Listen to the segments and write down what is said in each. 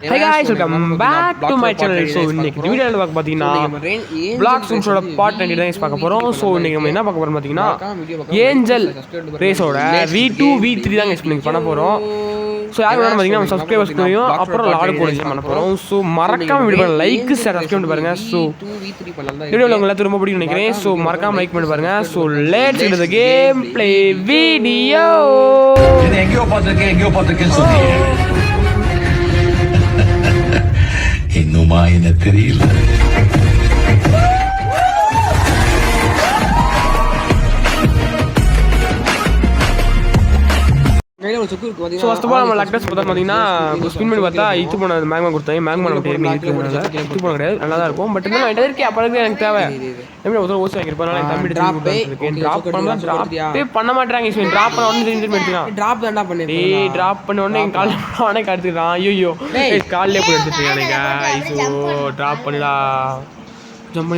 Hey guys, welcome back to my channel. So இன்னைக்கு வீடியோல பாத்தீங்கன்னா Blox Rooms-ஓட பார்ட் 20 தான் பார்க்க போறோம். So இன்னைக்கு நம்ம என்ன பார்க்க போறோம் பாத்தீங்கன்னா ஏஞ்சல் ரேஸோட V2 V3 தான் எக்ஸ்பிளைன் பண்ண போறோம். ஸோ யார் வேணும் பார்த்தீங்கன்னா நம்ம சப்ஸ்கிரைபர்ஸ் தெரியும், அப்புறம் லாடு கோடிஜி பண்ண போகிறோம். ஸோ மறக்காம வீடியோ லைக் சப்ஸ்கிரைப் பண்ணி பாருங்க. ஸோ வீடியோவில் உங்களுக்கு ரொம்ப பிடிக்கும் நினைக்கிறேன். ஸோ மறக்காம லைக் பண்ணி பாருங்க. So let's get the game play video. எங்கேயோ பார்த்துருக்கேன் சொன்னீங்க, இன்னுமா என்ன தெரியல. ஸோ ஃபஸ்ட் ஆஃப் ஆல் நம்ம லக்டஸ் பார்த்தா பார்த்தீங்கன்னா ஸ்பின் பண்ணி பார்த்தா இது போன மேக்மா கொடுத்தாங்க. மேக்மா நம்ம இது போன கிடையாது, நல்லா தான் இருக்கும். பட் இருந்தாலும் என்கிட்ட இருக்கே அப்போ எனக்கு தேவை எப்படி ஒருத்தர் ஓசி வாங்கியிருப்பேன். என் தம்பி ட்ராப் பண்ண பண்ண மாட்டேறாங்க. ட்ராப் பண்ண உடனே திரும்பி எடுத்துக்கலாம். ட்ராப் பண்ண உடனே என் கால் உடனே எடுத்துக்கிறான். ஐயோ காலிலே போய் எடுத்துட்டு எனக்கு. ஸோ ட்ராப் பண்ணிடா, ஜம்ப்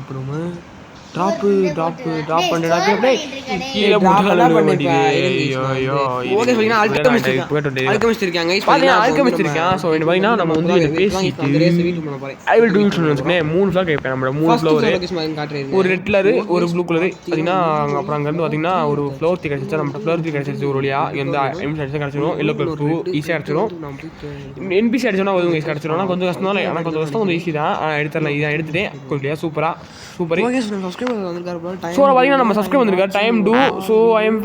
பண்ணுமா ட்ராப்பு பண்ணிடா கீழே ஆல்கமிஸ்ட். ஸோ பார்த்தீங்கன்னா நம்ம வந்து பேசிட்டு ஐ வில் டூ வச்சுக்கேன். 3 ஃப்ளார் கேட்பேன். நம்ம 3 ஃப்ளோர், ஒரு ரெட் கலரு, ஒரு ப்ளூ கலரு பார்த்தீங்கன்னா. அப்புறம் அங்கேருந்து பார்த்தீங்கன்னா ஒரு ஃப்ளோர் தி கிடச்சிச்சா, நம்ம ஃப்ளோர் தி கிடச்சிச்சு ஒரு வழியா. எந்த எம்சி அடிச்சா கிடச்சிடும். எல்லோ கலர் 2 ஈஸியாக கிடச்சிடும். என்பிசி அடிச்சோன்னா ஒரு ஈஸி கிடச்சிடும். ஆனால் கொஞ்சம் கஷ்டம் தான், ஆனால் கொஞ்சம் கஷ்டம், கொஞ்சம் ஈஸி தான். எடுத்துடலாம். இதான் எடுத்துட்டேன். கொஞ்சம் சூப்பர். ஸோ பார்த்தீங்கன்னா நம்ம சப்ஸ்கிரைப் வந்திருக்காரு time two. So I am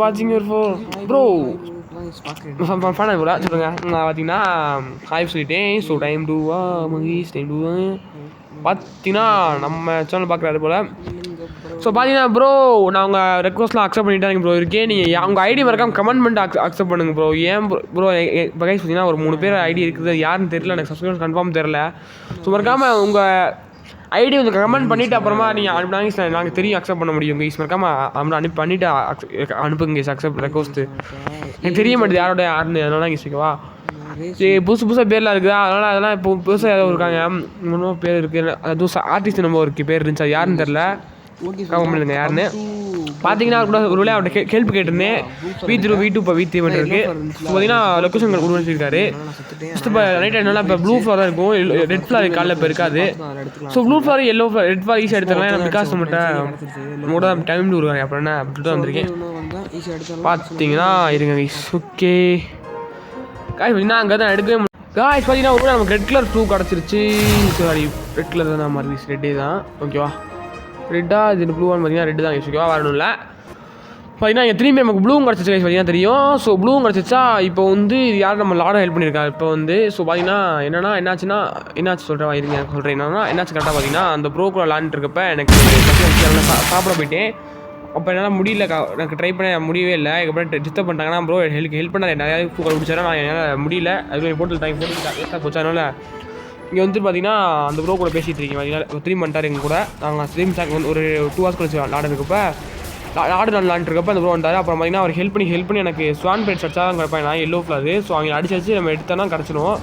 வாட்சிங் யுவர் ஃபோர் ப்ரோ ஃபேன் கூட சொல்லுங்க. நான் பார்த்தீங்கன்னா ஹாய் சொல்லிட்டேன். ஸோ டைம் டூவா மகேஷ் டைம் டூவா பார்த்தீங்கன்னா நம்ம சேனல் பார்க்குறாரு போல். ஸோ பார்த்தீங்கன்னா ப்ரோ நான் உங்கள் ரெக்வஸ்ட்லாம் அக்செப்ட் பண்ணிட்டாங்க ப்ரோ. இருக்கேன் நீங்கள் அவங்க ஐடி மறக்காம கமெண்ட் பண்ணிட்டு அக்செப்ட் பண்ணுங்க ப்ரோ. ஏன் ப்ரோ பகைஸ் பார்த்தீங்கன்னா ஒரு 3 பேர் ஐடி இருக்குது, யாருன்னு தெரியல, எனக்கு சப்ஸ்கிரைப் கன்ஃபார்ம் தெரில. ஸோ மறக்காமல் உங்கள் ஐடி வந்து கமெண்ட் பண்ணிவிட்டு அப்புறமா நீங்கள் அனுப்பினாங்க, நாங்கள் தெரியும் அக்செப்ட் பண்ண முடியும். கைஸ் மறக்காமல் நம்மளை பண்ணிவிட்டு அனுப்புங்க கைஸ் அக்செப்ட் ரெக்வஸ்ட்டு. எனக்கு தெரிய மாட்டேது யாருன்னு, அதனால தான் கேட்குவா. சரி புதுசாக பேர்லாம் இருக்குதா, அதெல்லாம் இப்போ புதுசாக ஏதோ இருக்காங்க. இன்னும் பேர் இருக்குது, அதுவும் ஆர்டிஸ்ட் நம்ம ஒரு பேர் இருந்துச்சு, அது யாருன்னு தெரில. கமெண்ட் யாருன்னு பார்த்தீங்கன்னா கூட ஒரு வேலையை அவர்கிட்ட ஹெல்ப் கேட்டிருந்தேன். V2 இப்போ V3 மட்டும் இருக்குது. ஸோ பார்த்தீங்கன்னா லொக்கேஷன் உருவாக்கியிருக்காரு. ஃபஸ்ட்டு இப்போ நைட் ஆகிடுனால இப்போ ப்ளூ ஃப்ளவர் தான் இருக்கும், ரெட் ஃப்ளவர் காலையில் இப்போ இருக்காது. So blue flower yellow flower red flower ஈஸியாக எடுத்துக்கலாம். நம்ம பிகாஸ் நம்மகிட்ட டைம் இருக்காங்க. அப்புறம் என்ன அப்படி தான் வந்திருக்கேன். பார்த்தீங்கன்னா இருங்க கைஸ். ஓகே காய்ஸ் பார்த்தீங்கன்னா அங்கே தான் எடுக்கவே முடியும். காய்ஸ் பார்த்தீங்கன்னா ஒரு நமக்கு ரெட் கலர் ப்ளூ கிடச்சிருச்சு. சாரி ரெட் கலர் தான் மாதிரி ரெட்டே தான். ஓகேவா ரெட்டாக இது ப்ளூவான்னு பார்த்தீங்கன்னா ரெட்டு தான் யோசிக்கவா வரணும் இல்லை. பார்த்தீங்கன்னா இங்கே திரும்பி நமக்கு ப்ளூவும் கிடச்சிச்சு பார்த்தீங்கன்னா தெரியும். ஸோ ப்ளூவும் கிடச்சிச்சா. இப்போ வந்து யார் நம்ம லாட ஹெல்ப் பண்ணியிருக்காரு இப்போ வந்து. ஸோ பார்த்தீங்கன்னா என்னாச்சு சொல்கிறேன் இருங்க சொல்கிறேன். என்னாச்சு கரெக்டாக பார்த்தீங்கன்னா அந்த ப்ரோக்குள்ள விளாண்டுருக்கப்ப எனக்கு சாப்பிட போயிட்டேன். அப்போ என்னால் முடியல, எனக்கு ட்ரை பண்ண முடியவே இல்லை. அதுக்கப்புறம் டிஸ்டர்ப் பண்ணிட்டாங்கன்னா ப்ரோ ஹெல்ப் பண்ண நிறையா பூக்கள் பிடிச்சாரா, நான் என்னால் முடியல. அதுக்கு போட்டு வேஸ்ட்டாக போச்சு. அதனால் இங்கே வந்து பார்த்தீங்கன்னா அந்த ப்ரோ கூட பேசிகிட்டு இருக்கீங்க. பார்த்தீங்கன்னா த்ரீம் பண்ணிட்டார் எங்கள் கூட. நாங்கள் ஸ்ட்ரீம் சாக் வந்து ஒரு 2 hours கழிச்சு விளாடுறப்ப விளாண்டுருக்கப்ப அந்த ப்ரோ வந்தார். அப்புறம் பார்த்தீங்கன்னா அவர் ஹெல்ப் பண்ணி எனக்கு ஸ்வான் பேட்ஸ் அடிச்சா தான் கிடப்பேன். நான் எல்லோ ஃப்ளவர். ஸோ அவங்க அடிச்சு நம்ம எடுத்தோன்னா கிடச்சிடும்.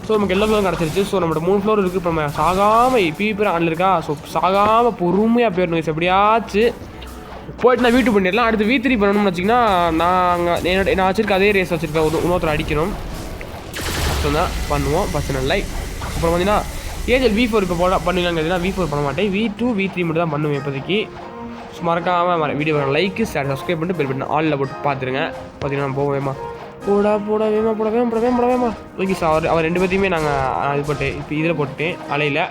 ஸோ நமக்கு எல்லோ ஃப்ளவர் கிடச்சிருச்சு. ஸோ நம்மளோட 3 ஃப்ளோர் இருக்குது. இப்போ நம்ம சாகாமல் பேர் ஆனில் இருக்கா. ஸோ சாகாமல் பொறுமையாக போயிடணும். எப்படியாச்சு போய்ட்டு நான் வீட்டு பண்ணிடலாம். அடுத்து V3 பண்ணணும்னு வச்சிங்கன்னா நான் வச்சுருக்க அதே ரேஸ் வச்சுருக்கேன். இன்னொருத்தர் அடிக்கணும். ஸோ தான் பண்ணுவோம், பிரச்சனை இல்லை. அப்புறம் பார்த்தீங்கன்னா ஏஜல் V4 இப்போ பண்ணுவீங்கன்னு கேட்டிங்கன்னா V4 பண்ண மாட்டேன். V2 V3 மட்டும் தான் பண்ணுவேன் இப்போதைக்கு. ஸோ மறக்காமல் வீடியோ லைக்கு ஷேர் சப்ஸ்கிரைப் பண்ணிட்டு பெல் பட்டன் ஆலில் போட்டு பார்த்துருங்க. பார்த்தீங்கன்னா போவோம் வேமா வேமா. ஓகே சார் அவர் 2 பேர்த்தையுமே நாங்கள் இது போட்டு இப்போ இதில் போட்டுட்டேன் அலையில்.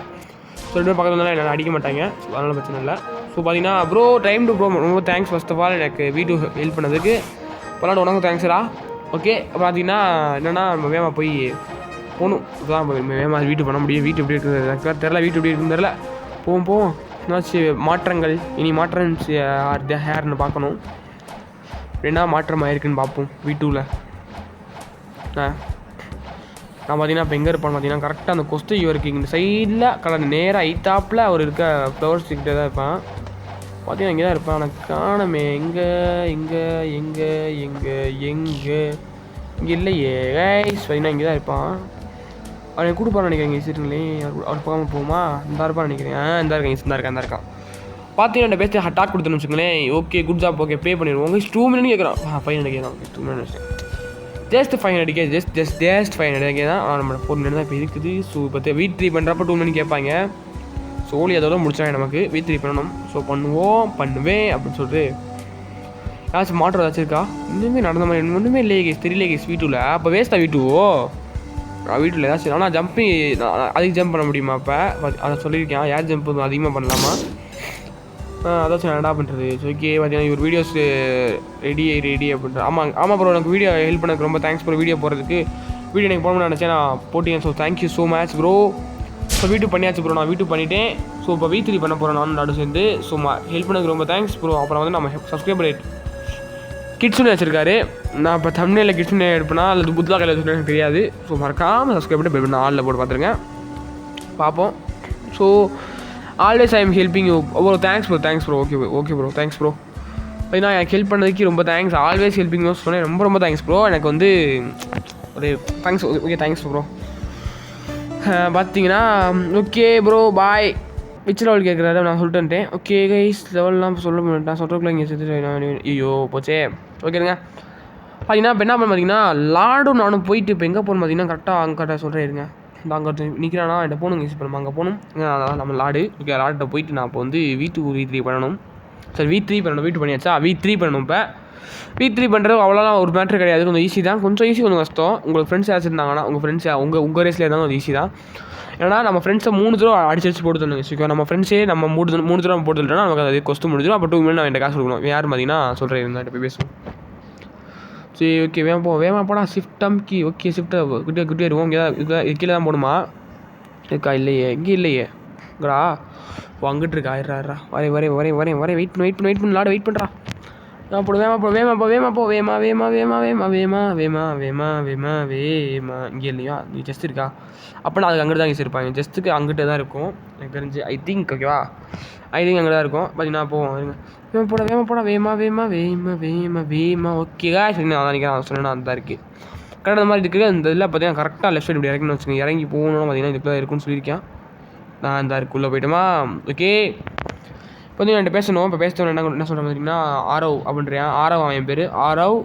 ஸோ 2 பேர் பக்கத்தில் என்ன அடிக்க மாட்டாங்க. ஸோ அதனால் பிரச்சனை இல்லை. ஸோ பார்த்தீங்கன்னா ப்ரோ டைம் டு ப்ரோ ரொம்ப தேங்க்ஸ் ஃபர்ஸ்ட் ஆஃப் ஆல் எனக்கு V2 ஹெல்ப் பண்ணதுக்கு. பல்லாண்டு உனக்கும் தேங்க்ஸ்டா. ஓகே பார்த்தீங்கன்னா என்னென்னா நம்ம வேமா போய் போகணும். இப்போதான் வேமா வீட்டு பண்ண முடியும். வீட்டு எப்படி இருக்குது தெரில, வீட்டு எப்படி இருக்குன்னு தெரில. போவோம் என்னாச்சும் மாற்றங்கள் இனி மாற்றம் ஹேர்னு பார்க்கணும். என்ன மாற்றம் ஆயிருக்குன்னு பார்ப்போம் V2வில். நான் பார்த்தீங்கன்னா இப்போ எங்கே இருப்பான்னு பார்த்தீங்கன்னா கரெக்டாக அந்த கொஸ்து இவருக்கு இந்த சைடில் கலர் நேராக ஐத்தாப்பில் அவர் இருக்க ஃப்ளவர்ஸ் கிட்டே தான் இருப்பான். பார்த்தீங்கன்னா இங்கே தான் இருப்பான். எனக்கு காணமே எங்கே இல்லையே கைஸ். பார்த்தீங்கன்னா இங்கே தான் இருப்பான். அவனை கூப்பிட்டு நினைக்கிறேங்க சரிங்களே. அவர் போகாமல் போகுமா? இந்த இருப்பான்னு நினைக்கிறேன். இந்த இருக்கான். பார்த்தீங்கன்னா பேசி டாக் கொடுத்துன்னு வச்சுக்கோங்களேன். Okay good job. ஓகே பே பண்ணிடுவோம். 2 மினிட் கேட்குறான். 5 கேட்குறான். 2 minutes just 500K just 500K தான் நம்ம 4 தான் இப்போ இருக்குது. ஸோ இப்போ V3 பண்ணுறப்ப 2 மணி கேட்பாங்க. சோலி அதோட முடிச்சாங்க நமக்கு V3 பண்ணணும். ஸோ பண்ணுவேன் அப்படின்னு சொல்லிட்டு ஏதாச்சும் மாற்றம் ஏதாச்சும் இருக்கா? இன்னுமே நடந்த மாதிரி ஒன்றுமே இல்லையே கேஸ், தெரியல கேஸ். V2வில் அப்போ வேஸ்ட்டா வீட்டில் ஏதாச்சும் ஆனால் அதுக்கு ஜம்ப் பண்ண முடியுமா? இப்போ அதை சொல்லியிருக்கேன். ஏர் ஜம்ப் அதிகமாக பண்ணலாமா? அதாச்சும் என்னடா பண்ணுறது. ஸோ ஓகே பார்த்தீங்கன்னா இவர் வீடியோஸ் ரெடி அப்படின்ற. ஆமாம் ப்ரோ, எனக்கு வீடியோ ஹெல்ப் பண்ணக்கு ரொம்ப தேங்க்ஸ் ப்ரோ. வீடியோ போடுறதுக்கு வீடியோ எனக்கு போகணும்னு நினச்சேன், நான் போட்டேன். So thank you so much bro. So V2 பண்ணியாச்சு ப்ரோ, நான் V2 பண்ணிவிட்டேன். ஸோ இப்போ V3 பண்ண போகிறேன் நானும் நாடு சேர்ந்து. ஸோ ஹெல்ப் பண்ணக்கு ரொம்ப தேங்க்ஸ் ப்ரோ. அப்புறம் வந்து நம்ம சப்ஸ்கிரைபர் ரேட் கிட்ஸுன்னு வச்சிருக்காரு. நான் இப்போ தமிழில் கிட்ஸுன்னு எடுப்பேனா அல்லது புத்தா கையில் வச்சுருக்கேன் எனக்கு தெரியாது. ஸோ மறக்காமல் சப்ஸ்கிரைப் பண்ணி பெல் ஆளில் போட்டு பார்த்துருங்க, பார்ப்போம். So always I am helping you bro. Thanks bro. Okay bro, thanks bro. ஏன்னா எனக்கு ஹெல்ப் பண்ணதுக்கு ரொம்ப தேங்க்ஸ். ஆல்வேஸ் ஹெல்பிங் யூ சொன்னேன், ரொம்ப தேங்க்ஸ் ப்ரோ. எனக்கு வந்து ஒரு தேங்க்ஸ். Okay thanks bro. பார்த்தீங்கன்னா okay bro bye. Which level கேட்குறாரு, நான் சொல்லிட்டேன். ஓகே கைஸ், லெவல்லாம் சொல்ல மாட்டேன், நான் சொல்கிறக்குள்ள இங்கே சேர்த்து ஐயோ போச்சே. ஓகேங்க பார்த்தீங்கன்னா இப்போ என்ன பண்ண பார்த்தீங்கன்னா லாடும் நானும் போயிட்டு இப்போ எங்கே போகணும் பார்த்தீங்கன்னா கரெக்டாக சொல்கிறேன் இருங்க. இந்த அங்கே நிற்கிறானா என்கிட்ட போகணும் இப்போ நம்ம அங்கே போகணும். நம்ம லாடு. ஓகே லாடுகிட்ட போயிட்டு நான் இப்போ வந்து V3 பண்ணணும். சரி V3 பண்ணணும். V2 பண்ணியாச்சா? V3 பண்ணணும். இப்போ V3 பண்ணுறது அவ்வளோலாம் ஒரு மேட்ரு கிடையாது, கொஞ்சம் ஈஸி தான். கொஞ்சம் ஈஸி, கொஞ்சம் கஷ்டம். உங்களுக்கு ஃப்ரெண்ட்ஸ் யாராச்சும் இருந்தாங்கன்னா உங்கள் ஃப்ரெண்ட்ஸ் உங்கள் ரேஸில் இருந்தாலும் அது ஈஸி தான். ஏன்னா நம்ம ஃப்ரெண்ட்ஸை 3 தடவை அடிச்சு போட்டு தரணும் வச்சுக்கோ. நம்ம ஃப்ரெண்ட்ஸே நம்ம 3 தடவை போட்டு தரலாம், நமக்கு அது கொஸ்து முடிஞ்சிடும். அப்போ 2 மினிட் நான் என்கிட்ட காசு கொடுக்கணும். யார் பார்த்தீங்கன்னா சொல்கிறேன், இருந்தால் போய் பேசுவோம். சரி ஓகே வேமா போடா. ஷிஃப்ட் அம்கி. ஓகே ஷிஃப்ட்டை குட்டியாக இருக்கும். இங்கே தான் இது கீழே தான் போகணுமா? இருக்கா? இல்லையே, இங்கே இல்லையே. இங்கடா அங்கிட்டு இருக்கா? ஆயிடுறா வரேன். வெயிட் பண்ணு லாடு, வெயிட் பண்ணுறா. வேமா. இங்கே இல்லையா? நீ ஜஸ்ட் இருக்கா? அப்போ நான் அதுக்கு அங்கிட்டு தான் இங்கே இருப்பாங்க. ஜஸ்ட்டுக்கு அங்கிட்டே தான் இருக்கும் எனக்கு தெரிஞ்சு. ஐ திங்க் ஓகேவா? அங்கே தான் இருக்கும். பார்த்தீங்கன்னா போவோம் இருங்க. வேமா போடா. வேமா. ஓகேவா? சரி நான் நினைக்கிறேன் சொன்னேன்னா அந்த தான் இருக்குது. கரெக்டாக அந்த மாதிரி இருக்குது. அந்த இதில் பார்த்தீங்கன்னா கரெக்டாக லெஃப்ட் சைடு இப்படி இறங்கணும்னு வச்சுக்கோங்க. இறங்கி போகணும்னு பார்த்தீங்கன்னா இதுக்குள்ள தான் இருக்குன்னு சொல்லியிருக்கேன். நான் இந்த இருக்குள்ளே போய்ட்டோமா? ஓகே இப்போ வந்து என்கிட்ட பேசணும். இப்போ பேசுகிறேன் என்ன சொல்கிறேன் பார்த்தீங்கன்னா ஆரவ் அப்படின்றான். ஆரவ் அவன் பேர் ஆரவ்.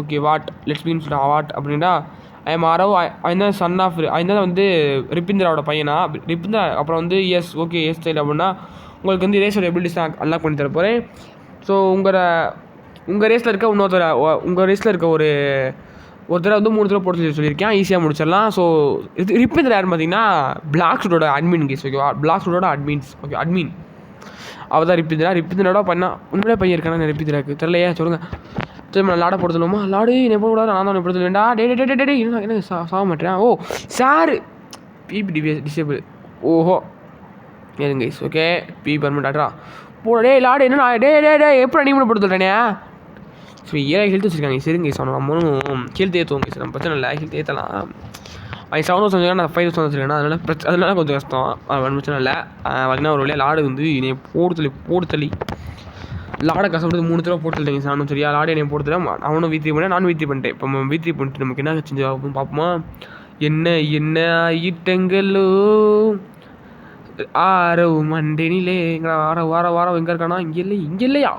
ஓகே லெட்ஸ் மீன் சொல்லிட்டு வாட் அப்படின்னா ஐ எம் ஆரவ். அவன் தான் சன் ஆஃப் அவன் தான் வந்து ரிப்பிந்திராவோட பையனா. ரிப்பிந்திரா அப்புறம் வந்து எஸ் ஸ்டைல் அப்படின்னா உங்களுக்கு வந்து ரேஸோட எபிலிட்டிஸ் தான் அன்லாக் பண்ணி தர போகிறேன். ஸோ உங்கள் ரேஸில் இருக்க உங்கள் ரேஸில் இருக்க ஒரு தடவை வந்து 3 தடவை போட்டு சொல்லியிருக்கேன். ஈஸியாக முடிச்சிடலாம். ஸோ ரிப்பிந்திரா யாருன்னு பார்த்தீங்கன்னா பிளாக் ஷூட்டோட அட்மின் கேஸ். ஓகேவா? பிளாக் ஷூட்டோட அட்மின்ஸ். ஓகே அட்மின் அவள் தான் ரிப்பிந்திராவோட பண்ணா. உண்மையிலே பையன் இருக்கானா ரிப்பிந்திராக்கு தெரியலையே, சொல்லுங்கள். சரி நான் லாடை போட சொல்லுமா? லாடு என்னை போடக்கூடாது, நான் தான் போட சொல்லுவேன்டா. டே என்ன சாக மாட்டேன். ஓ சார் பிபி டிசேபிள். ஓஹோ ஏதுங்க கைஸ். ஓகே பர்மனெண்ட் ஆட்ரா போட. லாடு என்ன எப்படி நீ கூட போட்டு சொல்கிறேனே. ஸோ ஹெல்த் வச்சுருக்காங்க. சரிங்க கைஸ், நம்மளும் ஹெல்த் ஏற்றுவோம் கைஸ். நம்ம பிரச்சனை இல்லை, ஹெல்த் ஏற்றலாம். அது 7,000 வச்சுருக்கேன், நான் 5,000 வச்சுருக்கேன். அதனால கொஞ்சம் கஷ்டம். அது பிரச்சனை இல்லை. பார்த்தீங்கன்னா ஒரு வழியாக லாடு வந்து என்னை போட்டு தள்ளி லாடை கஷ்டப்பட்டு 3 தடவை போட்டு தள்ளிங்க நானும். சரியா? லாடு என்னை போட்டு தரேன். அவனும் V3 பண்ணேன், நானும் V3 பண்ணிட்டேன். இப்போ V3 பண்ணிட்டு நமக்கு என்ன செஞ்சு பார்ப்போமா? என்ன ஐட்டங்களோ ஆரவ் மண்டேனிலே. வாரம் எங்கே இருக்கானா? இங்கே இல்லையா?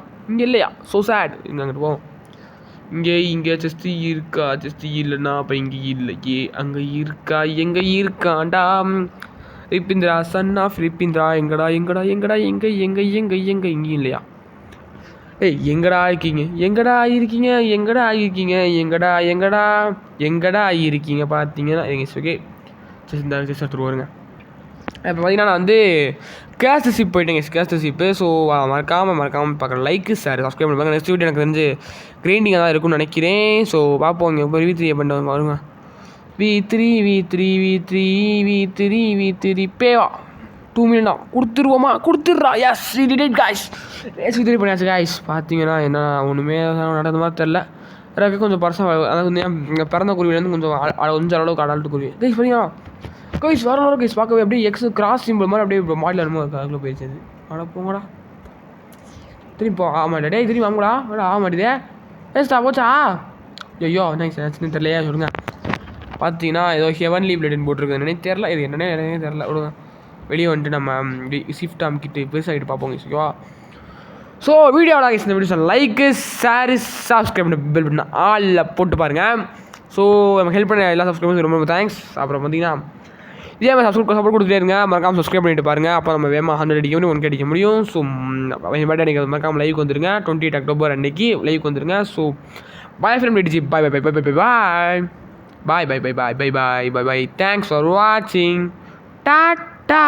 So sad. அங்கிட்டு போவோம். இங்கே செஸ்டி இருக்கா? செஸ்டி இல்லைன்னா அப்போ இங்கே இல்லையே. அங்கே இருக்கா? எங்கே இருக்காண்டா? ரிப்பிந்திரா சன் ஆஃப் ரிப்பிந்திரா. எங்கடா இங்கேயும் இல்லையா? எங்கடா இருக்கீங்க பார்த்தீங்கன்னா ஓகே இந்த வருங்க. இப்போ பார்த்தீங்கன்னா நான் வந்து கேஸ்ட் ஷிப் போயிட்டேங்க. கேஸ்ட் ஷிப்பு. ஸோ மறக்காமல் பார்க்குறேன். லைக்கு சார் சப்ஸ்கிரைப் பண்ணுவாங்க. நெக்ஸ்ட் வீடியோ எனக்கு தெரிஞ்சு கிரைண்டிங்காக தான் இருக்கும்னு நினைக்கிறேன். ஸோ பார்ப்போம். இங்கே இப்போ V3 பண்ணிட்டு வருங்க. V3 பேவா 2 மில்லியன் தான் கொடுத்துட்றா. Yes did guys. Race V3 பண்ணியாச்சு காய்ஸ். பார்த்தீங்கன்னா என்ன ஒன்றுமே நடந்த மாதிரி தெரில. எனக்கு கொஞ்சம் பர்சனல், அதாவது இங்கே பிறந்த குருவிலேருந்து கொஞ்சம் அளவுக்கு அடால்ட்டு குருவி கைஸ். பார்த்தீங்கன்னா கைஸ் வரலாம் கைஸ். பார்க்கவே அப்படியே எக்ஸ் கிராஸ் சிம்பிள் மாதிரி அப்படியே மாடல் என்னமோ அதுக்குள்ளே போயிடுச்சு. போங்கடா திரும்பி ஆமாட்டா. திரும்பி வாங்கடா. ஆமாட்டிதே ஏஸ்டா போச்சா? ஐயோ என்ன தெரியலையா சொல்லுங்கள். பார்த்தீங்கன்னா ஏதோ ஹெவன்லி பிளேடுன்னு போட்டிருக்குன்னு தெரில. இது என்னென்ன தெரில. விடுங்க, வெளியே வந்துட்டு நம்ம ஷிஃப்ட் அமுக்கிட்டு பெருசாகிட்டு பார்ப்போம் ஓகேவா? ஸோ வீடியோவில் இந்த வீடியோ லைக்கு ஷேரு சப்ஸ்கிரைப் பண்ணி பெல் பட்டன் ஆளில் போட்டு பாருங்கள். ஸோ நம்ம ஹெல்ப் பண்ண எல்லா சப்ஸ்கிரைபர்ஸ் ரொம்ப ரொம்ப தேங்க்ஸ். அப்புறம் பார்த்தீங்கன்னா இதே மாதிரி சப்போர்ட் கொடுத்துட்டே இருங்க. மறக்காமல் சப்ஸ்கிரைப் பண்ணிட்டு பாருங்கள். அப்போ நம்ம வேகமாக 100 அடிக்க முடியும், 1K அடிக்க முடியும். ஸோ பர்த்டே அன்றைக்கி மறக்காமல் லைவுக்கு வந்துருங்க. 28 அக்டோபர் அன்றைக்கி லைவுக்கு வந்துருங்க. ஸோ பாய் ஃப்ரெண்ட் டிஜி, bye bye bye bye bye bye bye bye bye bye bye bye bye. Thanks for வாட்சிங். டாட்டா.